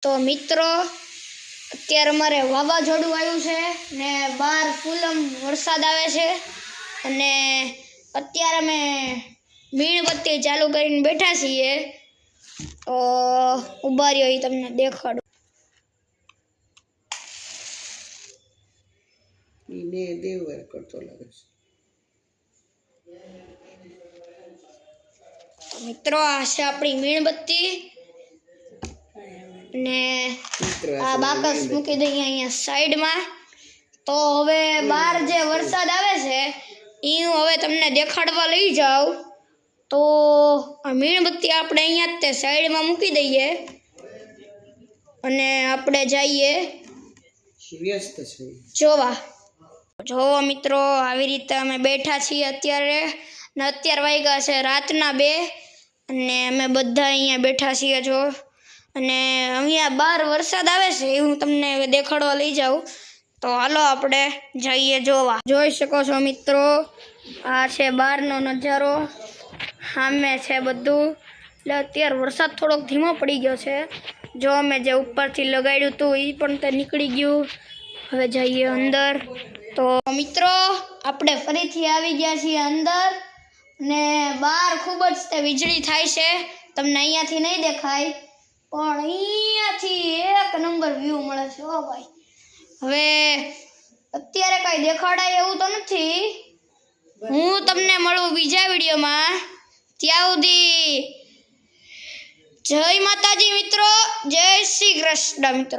તો મિત્રો અત્યારે અમારે વાવાઝોડું આવ્યું છે ને બહાર ફૂલમ વરસાદ આવે છે અને અત્યારે અમે મીણબત્તી ચાલુ કરીને બેઠા છીએ. તો ઊભા રહ્યો એ તમને દેખાડું. ને દેવર કરતો લાગે છે. મિત્રો આ છે આપણી મીણબત્તી ને આ બાકસ મૂકી દઈએ અહીંયા સાઈડમાં. તો હવે બહાર જે વરસાદ આવે છે એ હું હવે તમને દેખાડવા લઈ જાઉં. તો આ મીણબત્તી આપણે અહીંયા જ તે સાઈડમાં મૂકી દઈએ અને આપણે જઈએ વ્યસ્ત છે જોવા. જોવો મિત્રો, આવી રીતે અમે બેઠા છીએ અત્યારે ને અત્યારે વાગ્યા છે રાતના 2 અને અમે બધા અહીંયા બેઠા છીએ જો. અને અહીંયા બહાર વરસાદ આવે છે એ હું તમને દેખાડવા લઈ જાઉં. તો હાલો આપણે જઈએ જોવા. જોઈ શકો છો મિત્રો, આ છે બહારનો નજારો, સામે છે બધું. એટલે અત્યારે વરસાદ થોડોક ધીમો પડી ગયો છે. જો અમે જે ઉપરથી લગાડ્યું હતું એ પણ તે નીકળી ગયું. હવે જઈએ અંદર. તો મિત્રો આપણે ફરીથી આવી ગયા છીએ અંદર ને બહાર ખૂબ જ તે વીજળી થાય છે. તમને અહીંયાથી નહીં દેખાય પણ અહીંયાથી 1 નંબર વ્યૂ મળે છે. ઓ ભાઈ, હવે અત્યારે કાંઈ દેખાડાય એવું તો નથી. હું તમને મળું બીજા વિડીયોમાં. ત્યાં સુધી જય માતાજી મિત્રો, જય શ્રી કૃષ્ણ મિત્રો.